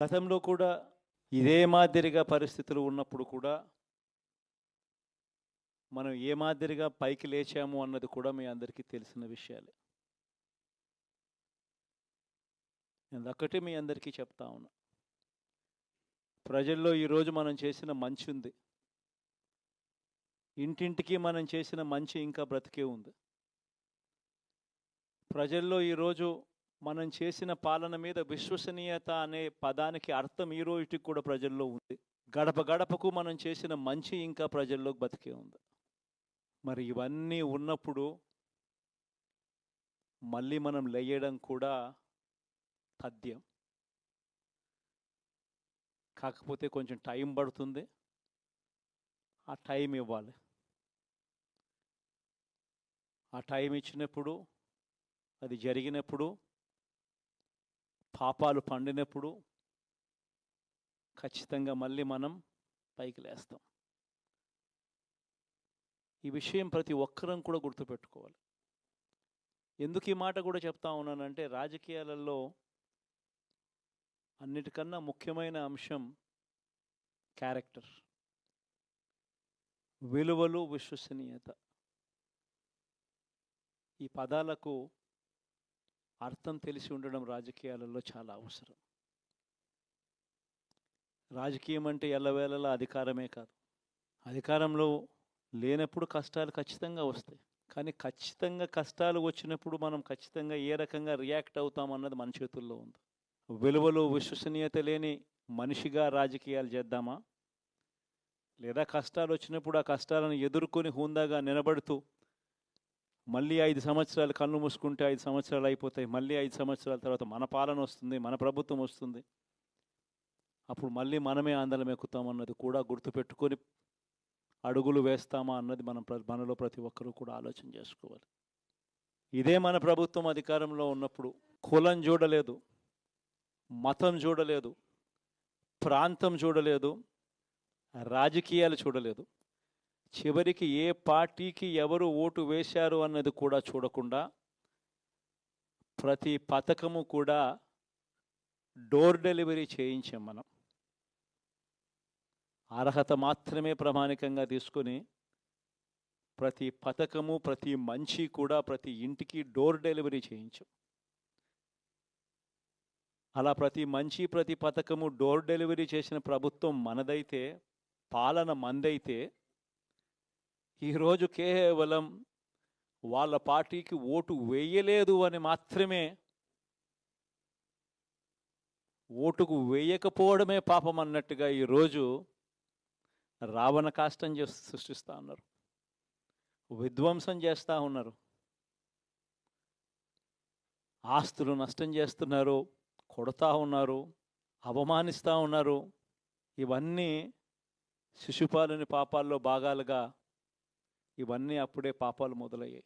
గతంలో కూడా ఇదే మాదిరిగా పరిస్థితులు ఉన్నప్పుడు కూడా మనం ఏ మాదిరిగా పైకి లేచాము అన్నది కూడా మీ అందరికీ తెలిసిన విషయాలే. నేను ఒక్కటే మీ అందరికీ చెప్తా ఉన్నా. ప్రజల్లో ఈరోజు మనం చేసిన మంచి ఉంది. ఇంటింటికి మనం చేసిన మంచి ఇంకా బ్రతికే ఉంది. ప్రజల్లో ఈరోజు మనం చేసిన పాలన మీద విశ్వసనీయత అనే పదానికి అర్థం ఈ రోజుకి కూడా ప్రజల్లో ఉంది. గడప గడపకు మనం చేసిన మంచి ఇంకా ప్రజల్లో బతికే ఉంది. మరి ఇవన్నీ ఉన్నప్పుడు మళ్ళీ మనం లేయడం కూడా తథ్యం. కాకపోతే కొంచెం టైం పడుతుంది. ఆ టైం ఇవ్వాలి. ఆ టైం ఇచ్చినప్పుడు, అది జరిగినప్పుడు, పాపాలు పండినప్పుడు ఖచ్చితంగా మళ్ళీ మనం పైకి లేస్తాం. ఈ విషయం ప్రతి ఒక్కరం కూడా గుర్తుపెట్టుకోవాలి. ఎందుకు ఈ మాట కూడా చెప్తా ఉన్నానంటే, రాజకీయాలలో అన్నిటికన్నా ముఖ్యమైన అంశం క్యారెక్టర్, విలువలు, విశ్వసనీయత. ఈ పదాలకు అర్థం తెలిసి ఉండడం రాజకీయాలలో చాలా అవసరం. రాజకీయం అంటే ఎల్లవేళలా అధికారమే కాదు. అధికారంలో లేనప్పుడు కష్టాలు ఖచ్చితంగా వస్తాయి. కానీ ఖచ్చితంగా కష్టాలు వచ్చినప్పుడు మనం ఖచ్చితంగా ఏ రకంగా రియాక్ట్ అవుతాం అన్నది మన చేతుల్లో ఉంది. విలువలు, విశ్వసనీయత లేని మనిషిగా రాజకీయాలు చేద్దామా, లేదా కష్టాలు వచ్చినప్పుడు ఆ కష్టాలను ఎదుర్కొని హుందాగా నిలబడుతూ మళ్ళీ 5 సంవత్సరాలు కళ్ళు మూసుకుంటే 5 సంవత్సరాలు అయిపోతాయి, మళ్ళీ 5 సంవత్సరాల తర్వాత మన పాలన వస్తుంది, మన ప్రభుత్వం వస్తుంది, అప్పుడు మళ్ళీ మనమే ఆందోళన ఎక్కుతామన్నది కూడా గుర్తుపెట్టుకొని అడుగులు వేస్తామా అన్నది మనలో ప్రతి ఒక్కరూ కూడా ఆలోచన చేసుకోవాలి. ఇదే మన ప్రభుత్వం అధికారంలో ఉన్నప్పుడు కులం చూడలేదు, మతం చూడలేదు, ప్రాంతం చూడలేదు, రాజకీయాలు చూడలేదు, చివరికి ఏ పార్టీకి ఎవరు ఓటు వేశారు అన్నది కూడా చూడకుండా ప్రతి పథకము కూడా డోర్ డెలివరీ చేయించాం. మనం అర్హత మాత్రమే ప్రామాణికంగా తీసుకొని ప్రతి పథకము, ప్రతి మంచి కూడా ప్రతి ఇంటికి డోర్ డెలివరీ చేయించాం. అలా ప్రతి మంచి, ప్రతి పథకము డోర్ డెలివరీ చేసిన ప్రభుత్వం మనదైతే, పాలన మందైతే, ఈరోజు కేవలం వాళ్ళ పార్టీకి ఓటు వేయలేదు అని మాత్రమే, ఓటుకు వేయకపోవడమే పాపం అన్నట్టుగా ఈరోజు రావణ కాష్టం సృష్టిస్తూ ఉన్నారు, విధ్వంసం చేస్తూ ఉన్నారు, ఆస్తులు నష్టం చేస్తున్నారు, కొడతా ఉన్నారు, అవమానిస్తూ ఉన్నారు. ఇవన్నీ శిశుపాలుని పాపాల్లో భాగాలుగా ఇవన్నీ అప్పుడే పాపాలు మొదలయ్యాయి.